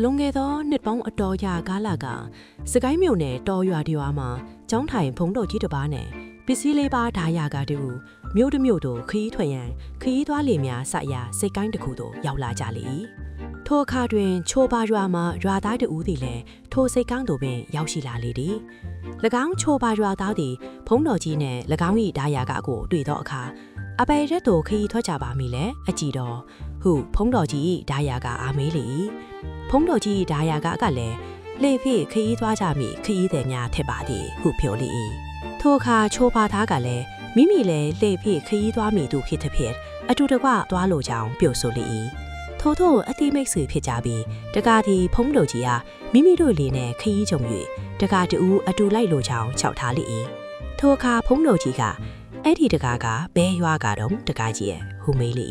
လုံငယ်သောနှစ်ပေါင်းအတော်ကြာကာလကစကိုင်းမြို့နယ်တော်ရွာတရွာမှာကျောင်းထိုင်ဖုံးတော်ကြီးတစ်ပါးနဲ့ပစ္စည်းလေးပါးဓာယာကတူမြို့တစ်မြို့တို့ခရီးထွက်ရန်ခရီးသွားလေများစရာစိတ်ကိုင်းတစ်ခုသို့ရောက်လာကြလေထိုအခါတွင်ချိုးပါရွာမှာရွာသားတဦးသည်လည်းထိုစိတ်ကောင်းသို့ပင်ရောက်ရှိလာလေသည်၎င်းချိုးပါရွာသားသည်ဖုံးတော်ကြီးနှင့်၎င်း၏ဓာယာကကိုတွေ့သောအခါအပေရက်တို့ခရီးထွက်ကြပါမည်လေအကြည့်တော့ဟုဖုံးတော်ကြီးဓာယာကအားမေးလေဖုံးတော်ကြီးဓာယာကလည်းလေဖေးခရီးသွားကြမည်ခရီးသည်များထက်ပါသည်ဟုပြောလေထိုအခါချိုးပါသားကလည်းမိမိလည်းလေဖေးခရီးသွားမည်သူဖြစ်သည်ဖြင့်အတူတကွသွားလိုကြောင်းပြောဆိုလေထို့သောအတိမိတ်ဆွေဖြစ်ကြပြီးတကားသည်ဖုံးတော်ကြီးအားမိမိတို့လေးနဲ့ခရီးကြုံ၍တကားတူအတူလိုက်လိုကြောင်းချောက်ထားလေထိုအခါဖုံးတော်ကြီးကအဲ့ဒီတကားကဘဲရွာကတော့တကားကြီးရဲ့ဟူမေးလေ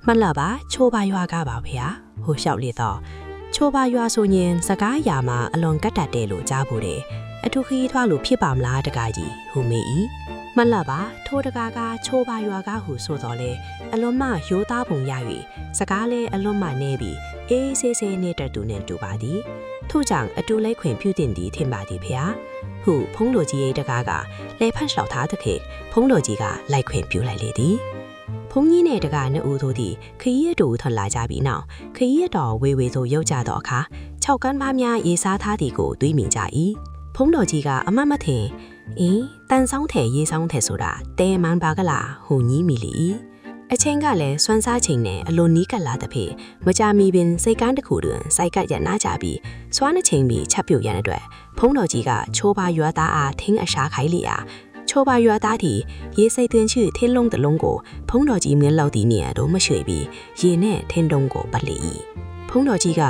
မှတ်လာပါချိုးပါရွာကပါဖေဟာဟိုလျှောက်လေတော့ချိုးပါရွာဆိုရင်စကားအရာမှာအလွန်ကတ်တတ်တယ်လို့ကြားဖို့တယ်အထူးခရီးထွားလို့ဖြစ်ပါမလားတကားကြီးဟူမေးမှတ်လာပါထိုးတကားကချိုးပါရွာကဟူဆိုတော့လေအလွန်မှရိုးသားပုံရ၍စကားလည်းအလွန်မှနေပြီးအေးဆေးဆေးနေတဲ့သူနဲ့တူပါသည်ထို့ကြောင့်အတူလိုက်ခွင့်ပြုတင်သည်ထင်ပါသည်ဖေဟာဟုဖုံးတော်ကြီးရဲ့တကားကလဲဖတ်လျှောက်ထားတဲ့ခေဖုံးတော်ကြီးကလိုက်ခွင့်ပြုလိုက်လေသည်ဖုံးကြီးနဲ့တကားနှစ်ဦးတို့သည်ခရီးရတူထွက်လာကြပြီးနောက်ခရီးရတော်ဝေဝေဆိုရောက်ကြတော့အခါ6ကန်းပါးများရေးစားထားသည်ကိုတွေးမြင်ကြ၏ဖုံးတော်ကြီးကအမတ်မထင်တန်ဆောင်ထဲရေးဆောင်ထဲဆိုတာတဲမန်ပါကလားဟူညီးမိလေအချင်းကလည်းစွမ်းစားချိန်နဲ့အလွန်နီးကပ်လာတဲ့ဖေမကြမီပင်စိတ်ကန်းတစ်ခုတွင်စိုက်ကရနာကြပြီးစွမ်းနှချိန်ပြီးချက်ပြုတ်ရတဲ့အတွက်ဖုံးတော်ကြီးကချိုးပါရွာသားအားထင်းအရှာခိုင်းလေချိုးပါရွာသားသည်ရေစိတ်သွင်းချထင်းလုံးတလုံးကိုဖုံးတော်ကြီးမြင်းလောက်သည်နေရာတော့မရွှေ့ပြီးရေနဲ့ထင်းတုံးကိုပတ်လေဖုံးတော်ကြီးက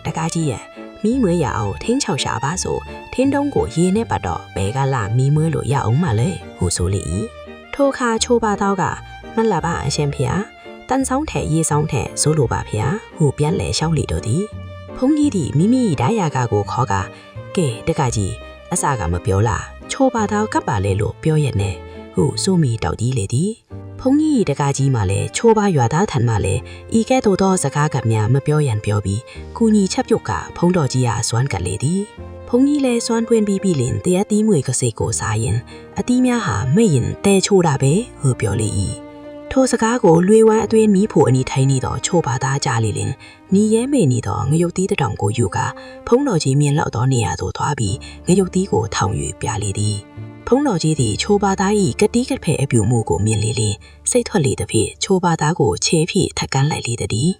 တကားကြီးရဲ့မီးမွေးရအောင်ထင်းချောက်ရှာပါဆိုထင်းတုံးကိုရေနဲ့ပတ်တော့ဘဲကလာမီးမွေးလို့ရအောင်မလဲဟူဆိုလေထိုအခါချိုးပါတော့ကမလာပါအရှင်ဖေတန်ဆောင်ထဲရေဆောင်ထဲဇိုးလိုပါဖေဟူပြန်လဲလျှောက်လေတော့သည်ဖုံးကြီးသည်မိမိဓာယာကကိုခေါ်ကကဲတကားကြီးအစကမပြောလားချိုးပါတော့ကပ်ပါလေလို့ပြောရနဲ့ဟုစိုးမီတောက်ကြီးလေသည်ဖုံးကြီးတကားကြီးမှလည်းချိုးပါရွာသားထန်မှလည်းဤကဲ့သို့သောစကားကများမပြောရန်ပြောပြီးကူညီချက်ပြုတ်ကဖုံးတော်ကြီးအားစွမ်းကလေသည်ဖုံးကြီးလည်းစွမ်းပွင့်ပြီးလင်တရားတီးမွေကစိတ်ကိုစားရင်အတီးများဟာမိတ်ရင်တဲချိုးတာပဲဟုပြောလေထိုစကားကိုလွေဝမ်းအတွင်းမီးဖို့အနီထိုင်းနေတော့ချိုးပါသားကြလေလင်နီရဲမေနေတော့ငရုတ်သီးတောင်ကိုယူကဖုံးတော်ကြီးမြင်လောက်သောနေရာသို့သွားပြီးငရုတ်သီးကိုထောင်၍ပြလေသည်ဖုံးတော်ကြီးသည်ချိုးပါသား၏ကတိကဖဲအပြူမှုကိုမြင်လေလင်စိတ်ထွက်လေသည်ဖြင့်ချိုးပါသားကိုချဲဖြည့်ထက်ကန်းလိုက်လေသည်